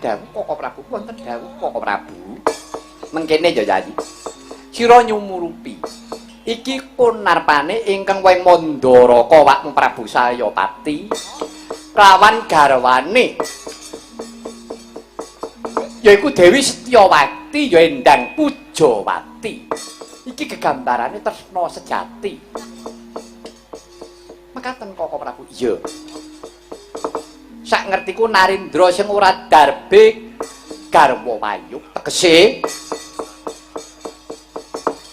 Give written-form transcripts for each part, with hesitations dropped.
dawuh Koko Prabu, wonten dawuh Koko Prabu. Mengkene ya Yayi. Sira nyumurupi. Iki kunarpane ingkang weng Mandaraka wakmu Prabu Saryapati lawan garwane yaiku Dewi Setyawati ya Endang Pujawati. Iki gegambarane tresna sejati. Mekaten Koko Prabu. Iya. Sak ngertiku Narendra sing ora darbe garwa wayuk tegese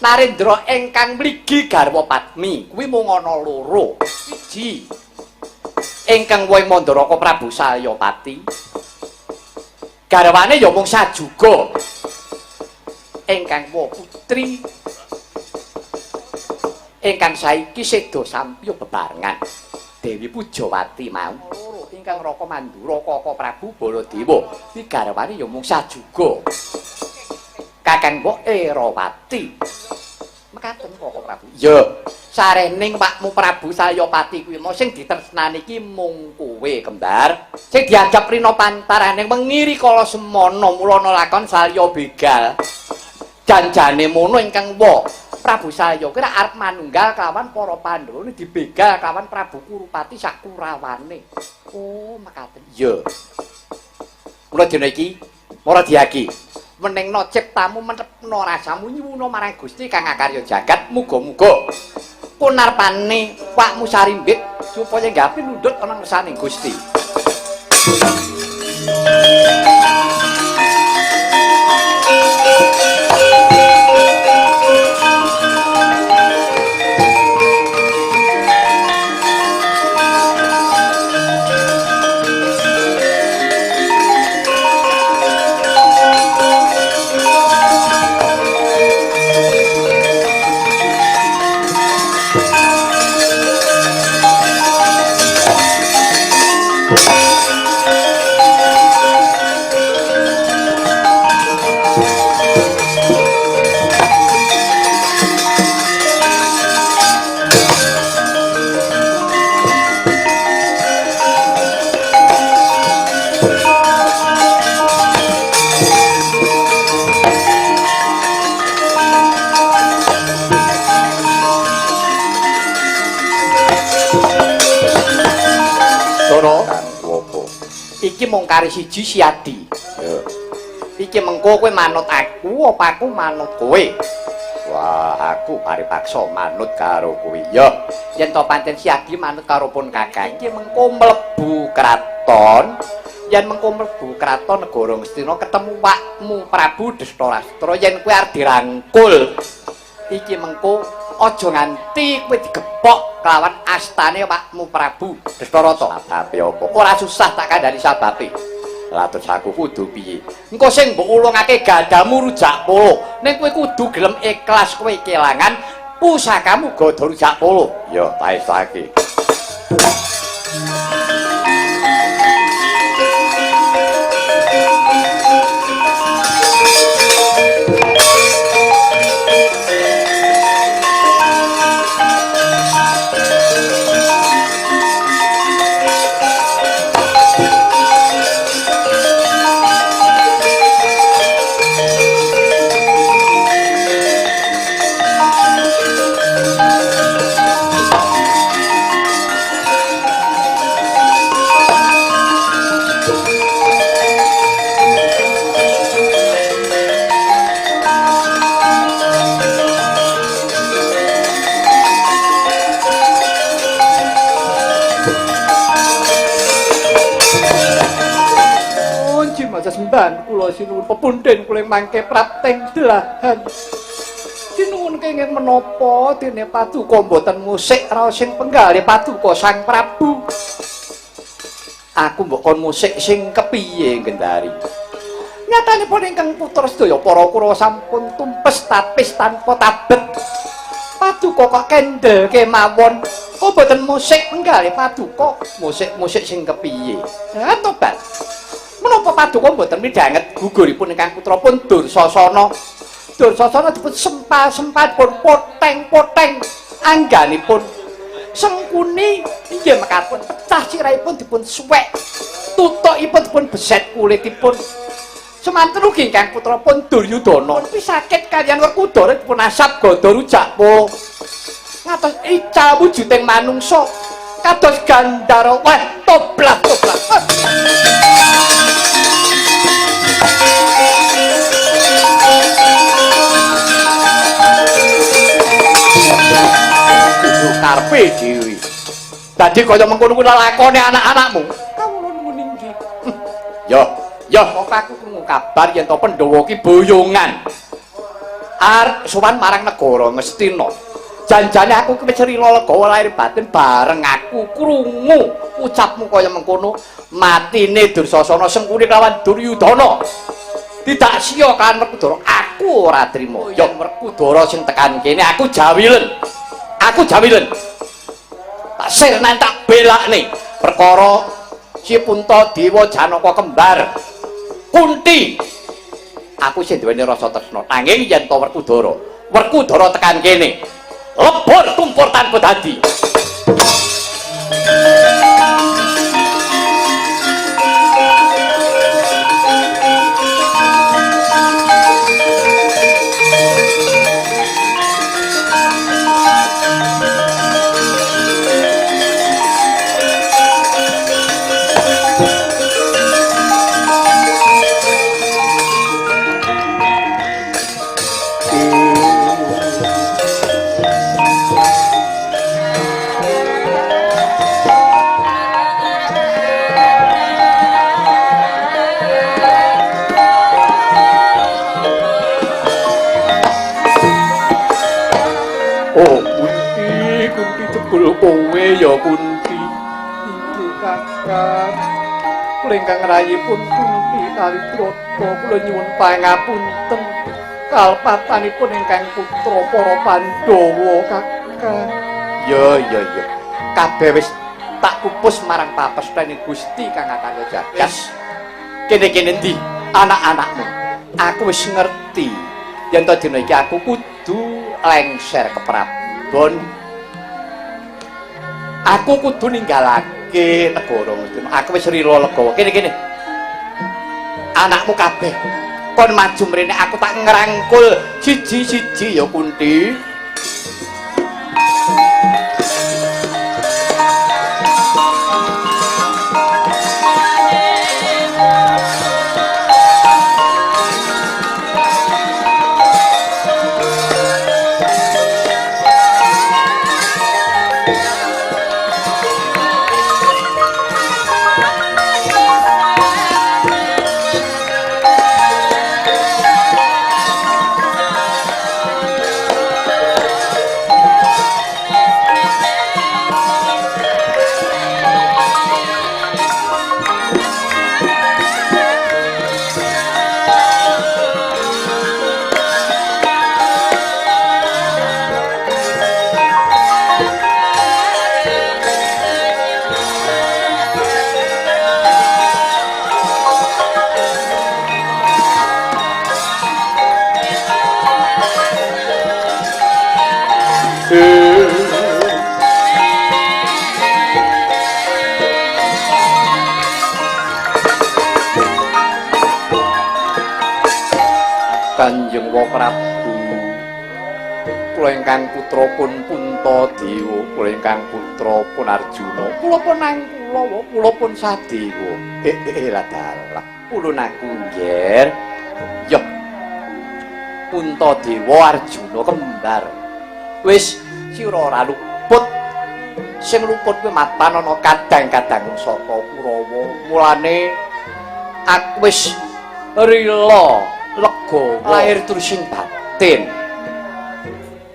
Narendra ingkang mligi garwa Padmi kuwi mung ana loro. Siji ingkang wong Mandaraka Prabu Saryapati garwane ya mung sajuga ingkang wa putri ingkang saiki seda sampya bebarengan Dewi Pujawati mau loro ingkang Raka Mandura Koko Prabu Baladewa iki garwane ya mung sajuga Kakang Mbok Erawati mekaten Koko Prabu. Ya sarening Pakmu Prabu Saryapati kuwi mau sing ditresnani iki mung kowe kembar sing dianggap rina pantaraning mengiri kala semana mulana lakon Salya Begal janjane mono ingkang wa Prabu Salya kira arep manunggal kelawan para Pandhawa dibegal kelawan Prabu Kurupati sak kurawane. Oh mekaten. Ya mula dina iki para diaki menengno ciptamu menepno rasamu nyuwuna marang Gusti kang akarya jagat muga-muga kunarpane Pakmu Sarimbit supaya nggapi nundut ana ngersaning Gusti. Iki mung kari siji siadi. Iki mengko kowe manut aku apa aku manut kowe? Wah, aku paripaksa manut karo kowe. Ya, yen to pancen siadi manut karo pun Kakang, iki mengko mlebu kraton. Yen mengko mlebu kraton negara Ngastina ketemu Pakmu Prabu Dastarastra yen kowe arep dirangkul. Iki mengko aja nganti kowe digepok kelawan astane Pakmu Prabu Dastarata. Sababe apa? Ora susah tak kandhani sababe. Lah terus aku kudu piye? Engko sing mbok ulungake gadamu rujak polo. Ning kowe kudu gelem ikhlas kowe kelangan pusakamu gada rujak polo. Ya, tak esake. Sembahan kula sinuwun pepunden kula mangke prapteng delahan. Sinuwun kenging menapa dene paduka mboten musik raos sing penggalih paduka Sang Prabu. Aku mbok kon musik sing kepiye Gendari? Nyatanipun ingkang putra sedaya para Kurawa sampun tumpes tapis tanpa tabet. Paduka kok kendel kemawon. Kok mboten musik penggalih paduka, musik-musik sing kepiye? Ha tobat. Menapa paduka mboten midhanget guguripun ingkang putrapun Dursasana. Dursasana dipun sempal-sempal pun poteng-poteng angganipun sengkuni inggih mekaten pecah sirahipun dipun suwek. Tutukipun dipun beset kulitipun Semanten ugi ingkang putrapun Duryudana pisakit kaliyan Werkudara dipun asap gada rujak po. Ngatos ical wujuding manungsa kados Gandara. Wah, toblah. Karpe dhewe. Dadi kaya mengkono kuwi lakone anak-anakmu. Kawula muni nggih. Ya, kok aku krungu kabar yen to Pandhawa ki boyongan. Arep sowan marang negara Ngastina. Janjane aku ki wis rila lega lahir batin bareng aku krungu ucapmu kaya mengkono matine Dursasana Sengkuni lawan Duryudana. Tidak sia kan Werkudara. Aku ora trima. Ya Werkudara sing tekan kene aku jawilen. Tak sirnan tak belakne perkara si Puntadewa Janaka kembar Kunti. Aku sing duweni rasa tresna nanging yen to Werkudara tekan kene lebur tumpur tanpa dadi. Kowe ya Kunti inggih Kakang kula ingkang rayipun Kunti Kalitrata kula nyuwun pangapunten kalpatanipun ingkang putra para Pandhawa Kakang. Ya kabeh wis tak pupus marang papestane Gusti Kang Akaya Jagas. Kene-kene ndi anak-anakmu? Aku wis ngerti yen to dina iki aku kudu lengser ke Prabon. Aku kudu ninggalake negara Ngastina. Aku wis rila legawa. Kene. Anakmu kabeh kon maju mrene aku tak ngrangkul siji-siji ya Kunti. Kanjeng Prabu, kula ingkang putra pun Puntadewa, kula ingkang putra pun Arjuna, kula pun Nangkula, kula pun Sadewa. Dalah, ulun aku nggih. Ya. Puntadewa Arjuna kembar. Wis sira ora luput. Sing luput kuwi mapan ana kadang-kadang saka Kurawa. Mulane aku wis rila lega lahir tursing batin.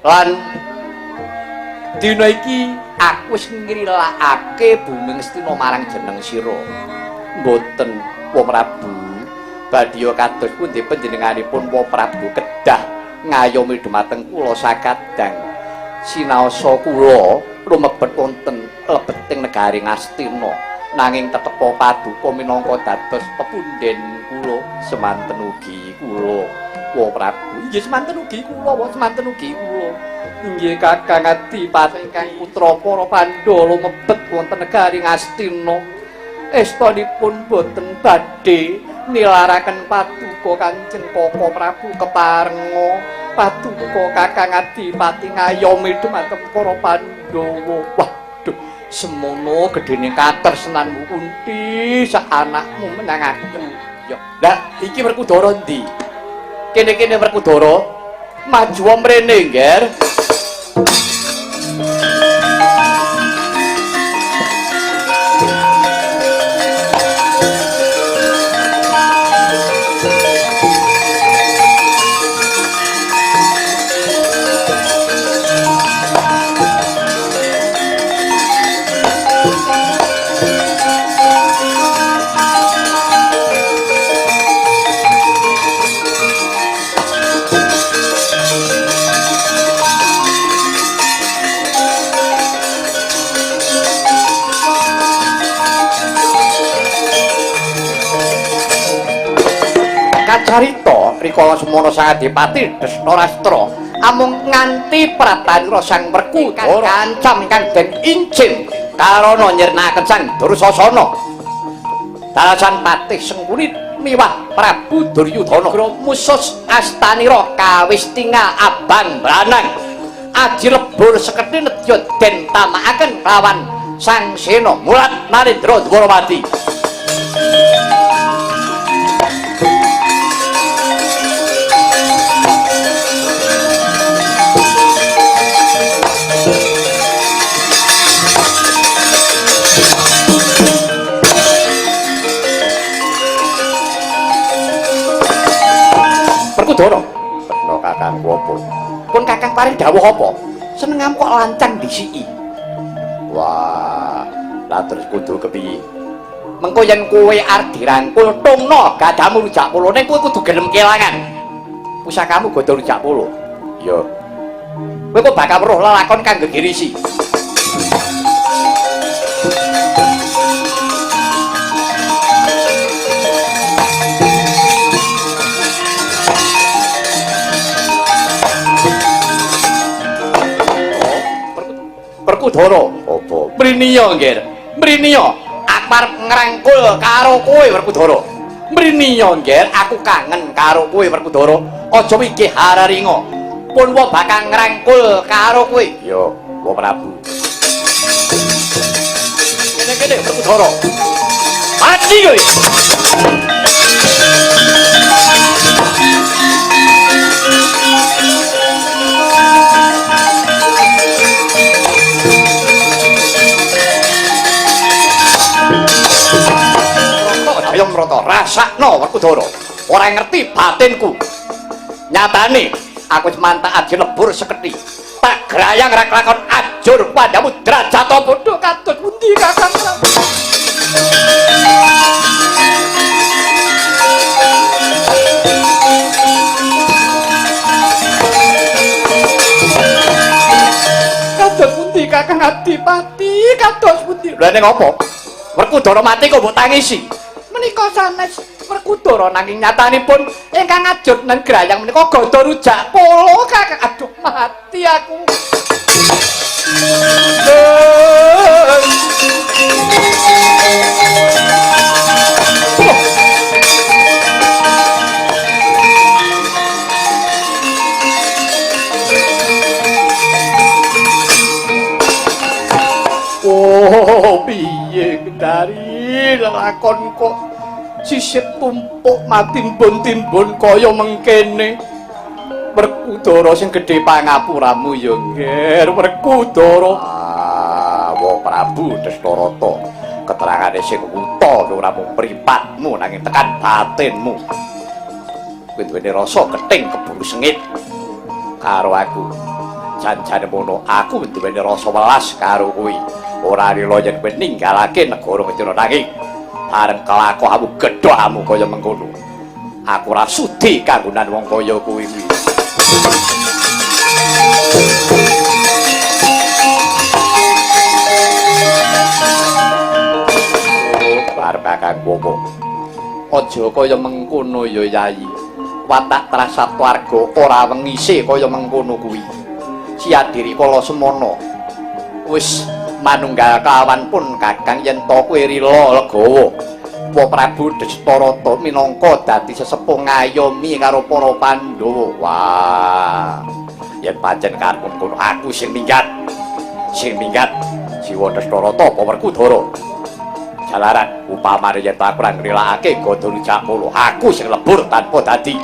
Lan dina iki aku wis ngrilakake bumi Ngastina marang jeneng sira. Mboten Wa Prabu badya kados pundi panjenenganipun Wa Prabu kedah ngayomi dumateng kula sakadang sinaosa kula lumebet wonten lebeting negari Ngastina nanging tetepa paduka minangka dados pepunden kula semanten ugi kula Wa Prabu inggih semanten ugi kula semanten ugi kula inggih Kakang Adipati ingkang putra para Pandhawa lumebet wonten negari Ngastina estunipun boten badhe nilaraken paduka Kanjeng Koko Prabu keparenga paduka Kakang Adipati ngayomi dhumateng para Pandhawa. Waduh, semono gedene katresnanmu Kunti sak anakmu menangaken. Ya, lah iki Werkudara ndi? Kene-kene Werkudara maju mrene, Ngger. Kacarita rikala semono Sang Adipati Destarastra amung nganti pratanira Sang Werkudara kancam ingkang den incin karana nyirnakaken Sang Dursasana. Dalasan Patih Sengkuni miwah Prabu Duryudana musus astanira kawistinga abang branang aji lebur sekethi nedya den tamakaken lawan Sang Sena Mulat Narendra Dwarawati. Werkudara, Retna Kakang apa? Pun Kakang paring dawuh apa? Senengam kok lancang disiki. Wah, lah terus kudu kepiye? Mengko yen kowe arep dirangkul tungno gadamu rujak polo ning kowe kudu gelem kelangan. Pusakamu godo rujak polo. Ya. Kowe kok bakal weruh lelakon kang gegirisi. Werkudara, apa? Mriniya, Nggir. Mriniya, aku arep ngrangkul karo kowe, Werkudara. Mriniya, Nggir, aku kangen karo kowe, Werkudara. Aja mikir hararinga. Pun wa bakal ngrangkul karo kowe. Ya, Wa Prabu. Kene-kene, Werkudara. Mati kowe. Ayam rata rasakno Werkudara. Ora ngerti batinku. Nyatane aku wis mantak aji lebur sekethi. Tak grayang ra kelakon ajur padamu derajat padha kados pundi Kakang. Kados pundi Kakang Adipati? Kados pundi? Lha ning apa? Werkudara mati kok mbok tangisi. Menika sanes Werkudara nanging nyatanipun ingkang ajut nang grayang menika gada rujak polo Kakang. Aduh mati aku. Oh, piye Kendari lakon kok sisih tumpuk matimbun-timbun kaya mengkene. Werkudara sing gedhe pangapuramu ya, Nger. Werkudara. Wa Prabu Destarata. Keterangane sing wuta ora mung mripatmu nanging tekan batinmu. Kowe duweni rasa gething keburu sengit karo aku. Janjane mono aku duweni rasa welas karo kowe. Ora rela yen kowe ninggalake negara Ngastina nanging bareng kelakuanmu gedhamu kaya mengkono. Aku ora sudi kanggonan wong kaya kowe kuwi. Bar Kakang Bopo. Aja kaya mengkono ya Yayi. Watak Trasatwarga ora wengise kaya mengkono kuwi. Siadiri kala semana wis manunggal kawan pun Kakang yen to kowe rila legawa. Wa Prabu Dastarata minangka dadi sesepuh ngayomi karo para Pandhawa. Wah. Yen pancen karepmu ngono aku sing minggat. Sing minggat jiwa Dastarata apa Werkudara. Jalaran upamane yen aku ora ngrelakake Gandha Cakmula, aku sing lebur tanpa dadi.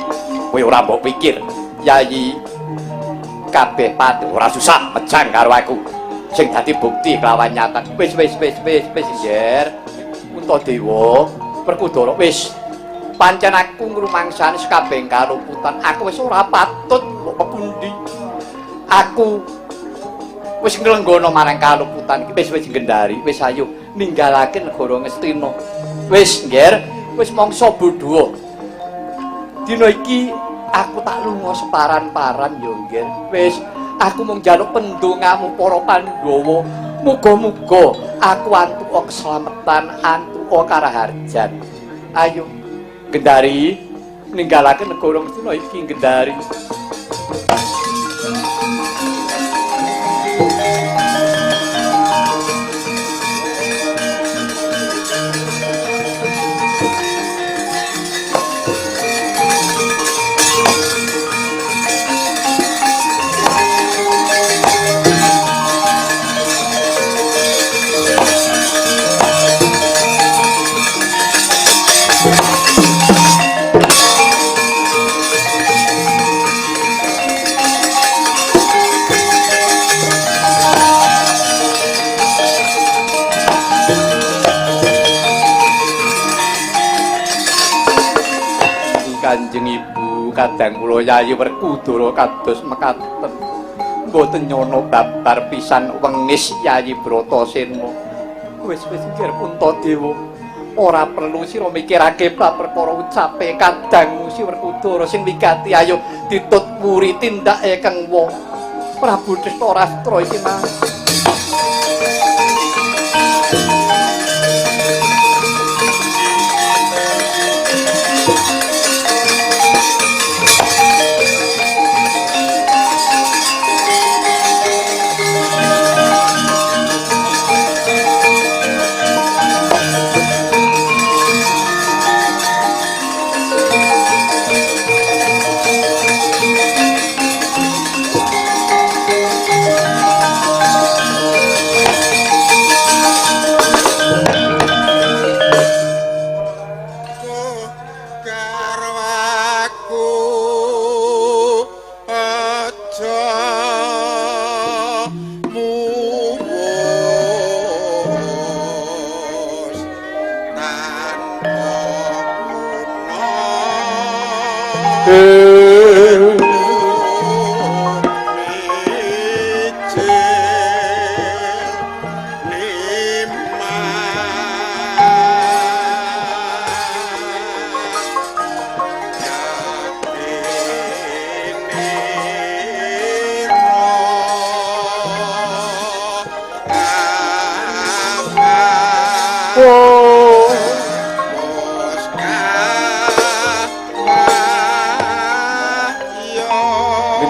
Kowe ora mbok pikir, Yayi kabeh pati ora susah mejang karo aku. Sing dadi bukti kelawan nyata. Wis Nger. Untadewa, Werkudara wis. Pancen aku ngrumangsani sakabeh kaluputan. Aku wis ora patut mbok pepundi. Aku wis nglenggono marang kaluputan iki. Wis Gendari, wis ayo ninggalake negara Ngastina. Wis Nger, wis mangsa bodho. Dina iki aku tak lunga separan-paran ya Nger. Wis aku mung njaluk pendongamu para Pandhawa. Muga-muga aku antuk keselamatan, antuk karaharjan. Ayo Gendari ninggalake negara Ngastina iki Gendari. Kanjeng Ibu kadang kula Yayi Werkudara kados mekaten mboten nyono babar pisan wengis Yayi Bratasena. Wis Nger Puntadewa, ora perlu sira mikirake bab perkara ucape kadangmu si Werkudara sing wigati. Ayo ditut muri tindake kang wong Prabu Dastarastra iki mah.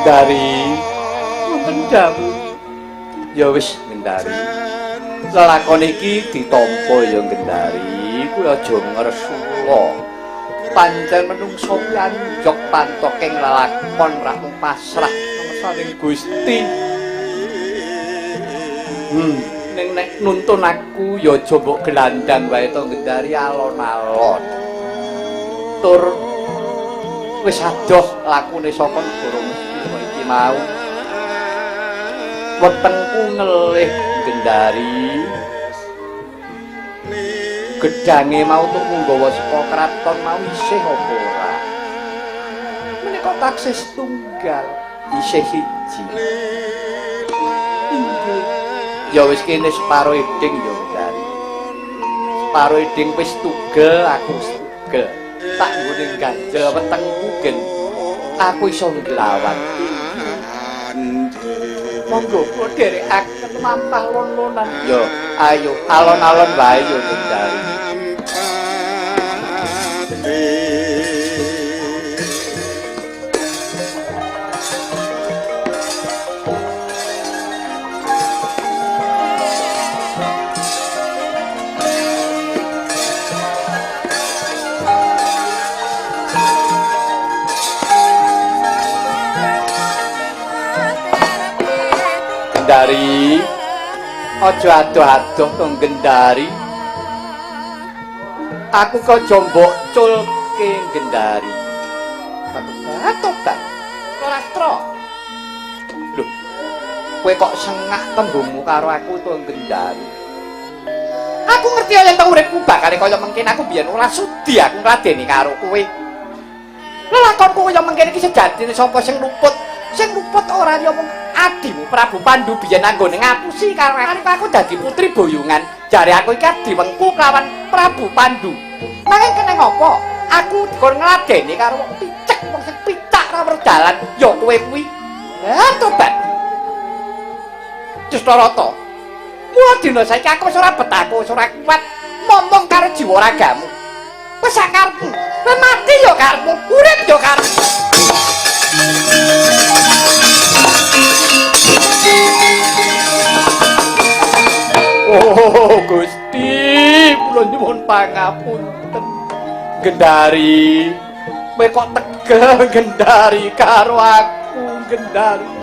Gendari wonten dawuh. Ya wis Gendari, lelakon iki ditampa ya Gendari, kuwi aja ngresula. Pancen menungso kuwi anjok pantoking lelakon ra mung pasrah saring Gusti. Ning nek nuntun aku ya aja mbok gelandang wae to Gendari, alon-alon. Tur wis adoh lakune saka negara iki mau. Wetengku ngelih Gendari. Gedhange mau tuk nggawa saka kraton mau isih apa ora? Menika taksih setunggal, isih siji. Inggih. Ya wis kene separo eding ya Gendari. Separo eding wis tugel, aku wis tugel. Tak nggone ganjel wetengku gen aku iso nglawan. Monggo kula dherekaken mampah lon-lonan. Yo, ayo alon-alon wae yo Gendari. Gendari. Aja adoh-adoh tong Gendari. Aku kok jombok culke Gendari. Tobat. Rastro. Lho. Kowe kok sengak tembungmu karo aku tong Gendari. Aku ngerti yen tau uripku bakale kaya mengkene aku biyen ora sudi aku ngladeni karo kowe. Lelakonku kaya mengkene iki sejatine sapa sing luput? Sing luput ora ya mung adimu Prabu Pandhu biyen anggone ngapusi karo aku dadi putri boyongan. Jare aku iki diwengku kelawan Prabu Pandhu. Nanging kene ngopo? Aku dikon ngladeni karo wong picek, wong sing picak ra berdalan ya kowe kuwi. Lah tobat. Dustarata. Mula dina saiki aku wis ora betah, aku wis ora kuat momong karo jiwa ragamu. Wis sak karepmu. Kowe mati ya karepmu, urip ya karepmu. Oh Gusti, kula nyuwun pangapunten. Gendari, kowe kok tegel Gendari karo aku Gendari.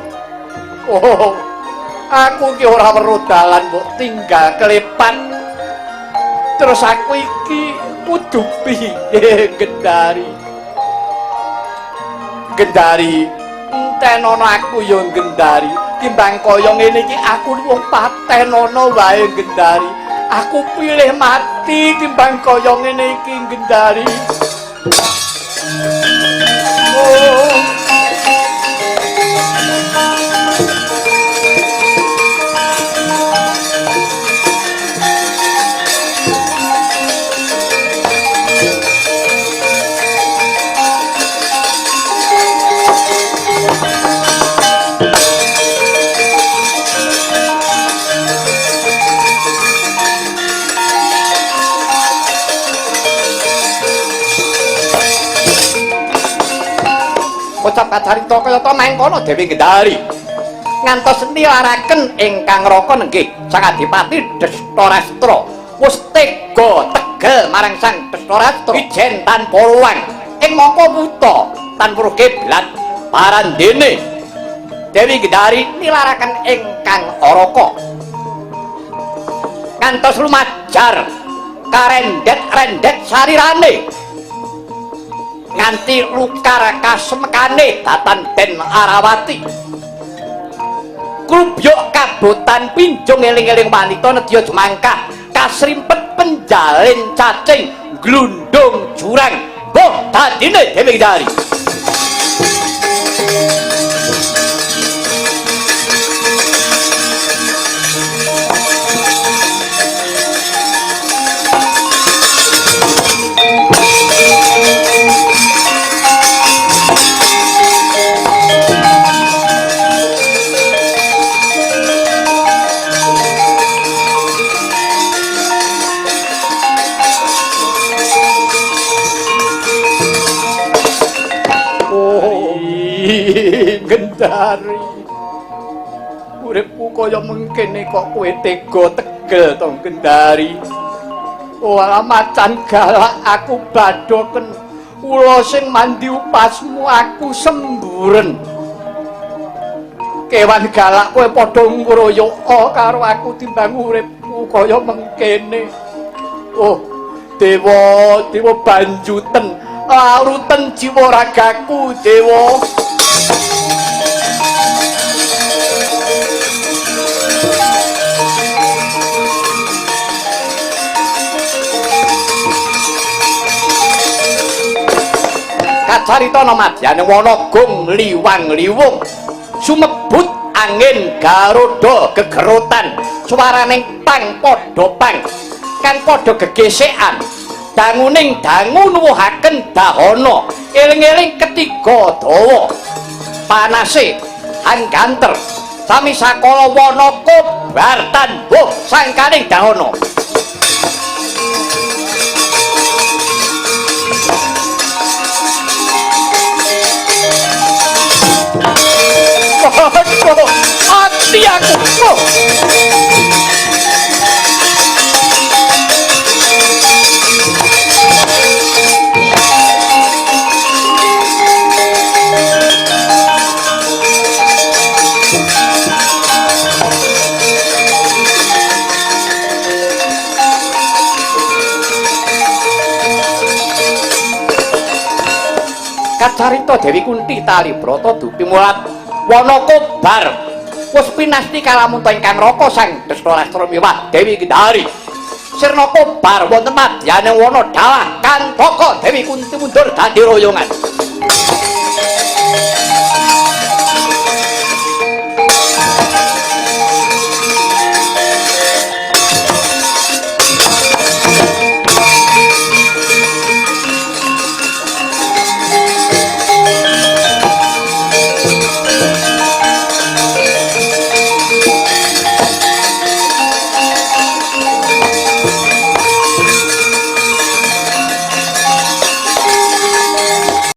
Oh, aku ki ora weruh dalan mbok tinggal kelepat. Terus aku iki kudu piye Gendari? Gendari, entenono aku ya Gendari. Timbang kaya ngene iki aku wong patenono wae Gendari. Aku pilih mati timbang kaya ngene iki Gendari. Oh. Kocap kacarita kaya ta mangkono Dewi Gendari. Ngantos nilaraken ingkang raka nenggih Sang Adipati Dastarastra wis tega tegel marang Sang Dastarastra ijen tanpa ruang ing mangka wuta tanpa kiblat parandene Dewi Gendari nilaraken ingkang araka ngantos lumajar karendet-rendet sarirane nganti lukar kasemekane datan Den Arawati. Klubyuk kabotan pinjung eling-eling wanita nedya jemangkah kasrimpet penjalin cacing glundung jurang boh dadine Dewi Gendari. Gendari, uripku kaya mengkene kok kowe tega tegel to Gendari. Ora macan galak aku badhoken ula sing mandi upasmu aku semburen. Kewan galak kowe padha ngroyoka karo aku timbang uripku kaya mengkene. Oh, dewa banjuten, larutan jiwa ragaku dewa. Kacarita namadyan Wanagung liwang-liwung sumebut angin garuda gegerutan swaraning pang padha pang kan padha gegesekan danguning dangu nuwuhaken dahana eling-eling ketiga dawa panase angganter sami sakala wana kobar tanbuh sangkaning dahana. Hati aku. kacarita Dewi Kunti tali brata dupi mulat wana kobar wis pinasti kalamunta ingkang raka sang Drestalastra miwah Dewi Gendari sirna kobar wonten madyaning wana dalah kantaka Dewi Kunti mundur dadi royongan